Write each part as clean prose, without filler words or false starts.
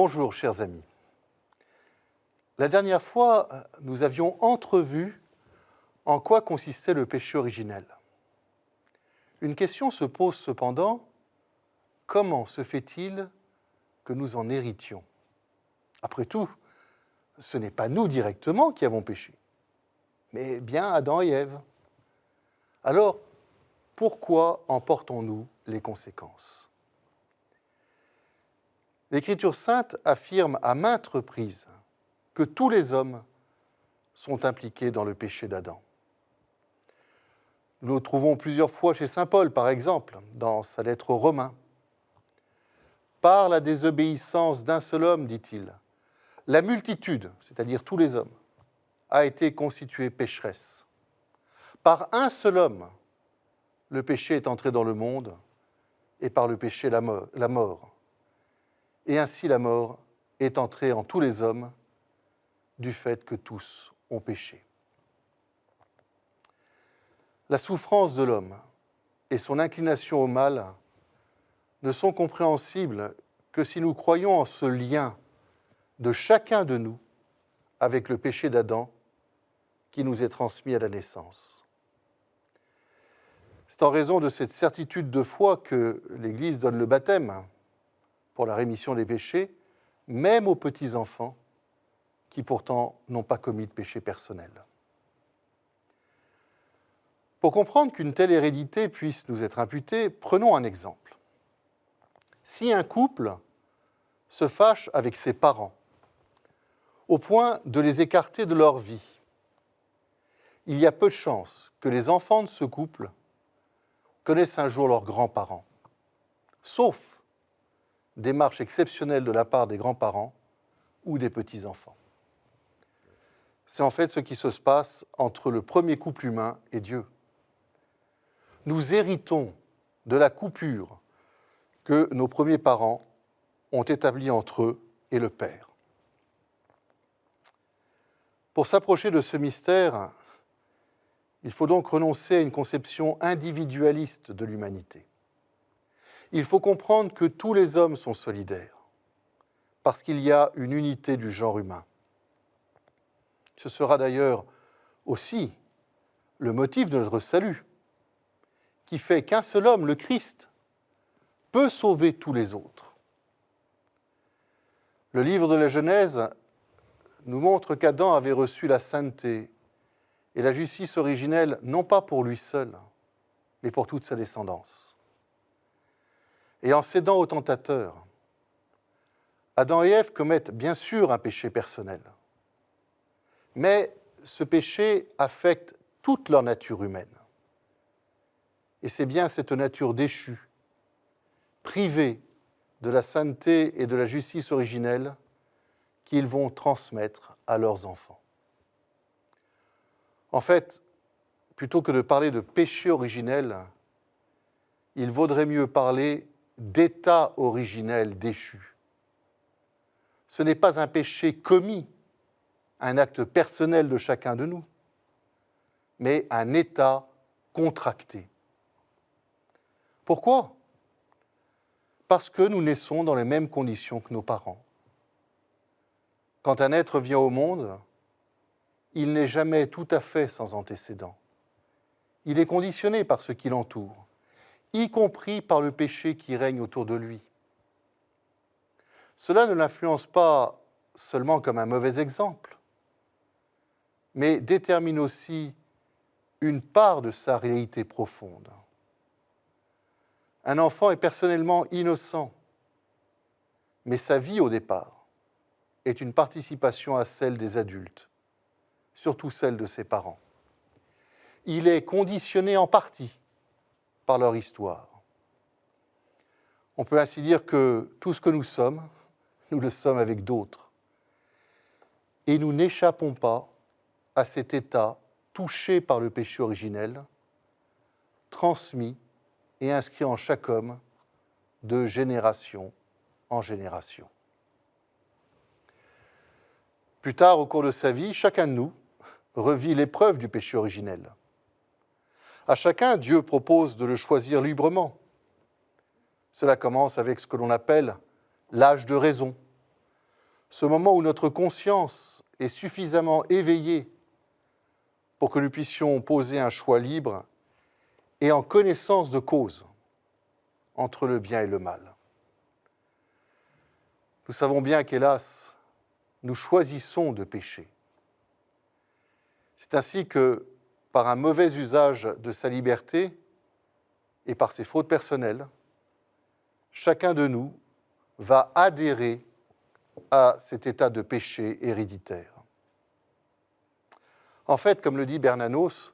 Bonjour, chers amis. La dernière fois, nous avions entrevu en quoi consistait le péché originel. Une question se pose cependant, comment se fait-il que nous en héritions? Après tout, ce n'est pas nous directement qui avons péché, mais bien Adam et Ève. Alors, pourquoi en portons-nous les conséquences? L'Écriture sainte affirme à maintes reprises que tous les hommes sont impliqués dans le péché d'Adam. Nous le trouvons plusieurs fois chez saint Paul, par exemple, dans sa lettre aux Romains. Par la désobéissance d'un seul homme, dit-il, la multitude, c'est-à-dire tous les hommes, a été constituée pécheresse. Par un seul homme, le péché est entré dans le monde, et par le péché, la mort. Et ainsi la mort est entrée en tous les hommes, du fait que tous ont péché. La souffrance de l'homme et son inclination au mal ne sont compréhensibles que si nous croyons en ce lien de chacun de nous avec le péché d'Adam qui nous est transmis à la naissance. C'est en raison de cette certitude de foi que l'Église donne le baptême pour la rémission des péchés, même aux petits-enfants qui pourtant n'ont pas commis de péché personnel. Pour comprendre qu'une telle hérédité puisse nous être imputée, prenons un exemple. Si un couple se fâche avec ses parents, au point de les écarter de leur vie, il y a peu de chances que les enfants de ce couple connaissent un jour leurs grands-parents, sauf démarche exceptionnelle de la part des grands-parents ou des petits-enfants. C'est en fait ce qui se passe entre le premier couple humain et Dieu. Nous héritons de la coupure que nos premiers parents ont établie entre eux et le Père. Pour s'approcher de ce mystère, il faut donc renoncer à une conception individualiste de l'humanité. Il faut comprendre que tous les hommes sont solidaires, parce qu'il y a une unité du genre humain. Ce sera d'ailleurs aussi le motif de notre salut, qui fait qu'un seul homme, le Christ, peut sauver tous les autres. Le livre de la Genèse nous montre qu'Adam avait reçu la sainteté et la justice originelle, non pas pour lui seul, mais pour toute sa descendance. Et en cédant au tentateur, Adam et Ève commettent bien sûr un péché personnel, mais ce péché affecte toute leur nature humaine. Et c'est bien cette nature déchue, privée de la sainteté et de la justice originelle, qu'ils vont transmettre à leurs enfants. En fait, plutôt que de parler de péché originel, il vaudrait mieux parler d'état originel déchu. Ce n'est pas un péché commis, un acte personnel de chacun de nous, mais un état contracté. Pourquoi? Parce que nous naissons dans les mêmes conditions que nos parents. Quand un être vient au monde, il n'est jamais tout à fait sans antécédent. Il est conditionné par ce qui l'entoure, y compris par le péché qui règne autour de lui. Cela ne l'influence pas seulement comme un mauvais exemple, mais détermine aussi une part de sa réalité profonde. Un enfant est personnellement innocent, mais sa vie au départ est une participation à celle des adultes, surtout celle de ses parents. Il est conditionné en partie par leur histoire. On peut ainsi dire que tout ce que nous sommes, nous le sommes avec d'autres. Et nous n'échappons pas à cet état touché par le péché originel, transmis et inscrit en chaque homme de génération en génération. Plus tard, au cours de sa vie, chacun de nous revit l'épreuve du péché originel. À chacun, Dieu propose de le choisir librement. Cela commence avec ce que l'on appelle l'âge de raison, ce moment où notre conscience est suffisamment éveillée pour que nous puissions poser un choix libre et en connaissance de cause entre le bien et le mal. Nous savons bien qu'hélas, nous choisissons de pécher. C'est ainsi que, par un mauvais usage de sa liberté et par ses fautes personnelles, chacun de nous va adhérer à cet état de péché héréditaire. En fait, comme le dit Bernanos,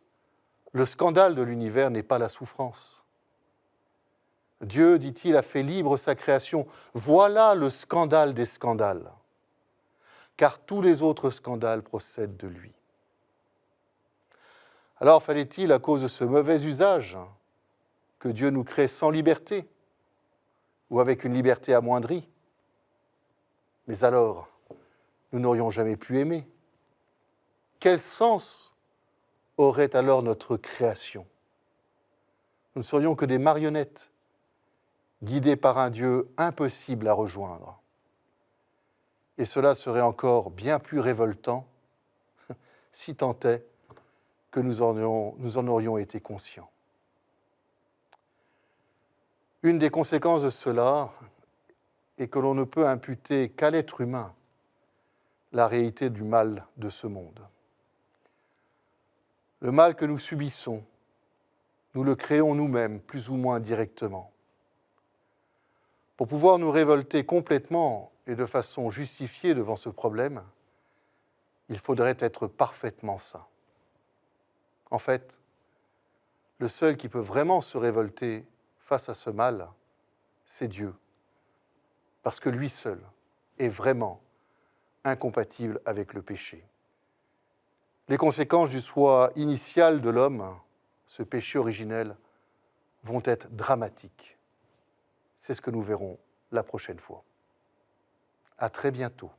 le scandale de l'univers n'est pas la souffrance. Dieu, dit-il, a fait libre sa création. Voilà le scandale des scandales, car tous les autres scandales procèdent de lui. Alors fallait-il, à cause de ce mauvais usage, que Dieu nous crée sans liberté, ou avec une liberté amoindrie? Mais alors, nous n'aurions jamais pu aimer. Quel sens aurait alors notre création? Nous ne serions que des marionnettes, guidées par un Dieu impossible à rejoindre. Et cela serait encore bien plus révoltant, si tant est que nous en aurions été conscients. Une des conséquences de cela est que l'on ne peut imputer qu'à l'être humain la réalité du mal de ce monde. Le mal que nous subissons, nous le créons nous-mêmes, plus ou moins directement. Pour pouvoir nous révolter complètement et de façon justifiée devant ce problème, il faudrait être parfaitement saint. En fait, le seul qui peut vraiment se révolter face à ce mal, c'est Dieu, parce que lui seul est vraiment incompatible avec le péché. Les conséquences du choix initial de l'homme, ce péché originel, vont être dramatiques. C'est ce que nous verrons la prochaine fois. À très bientôt.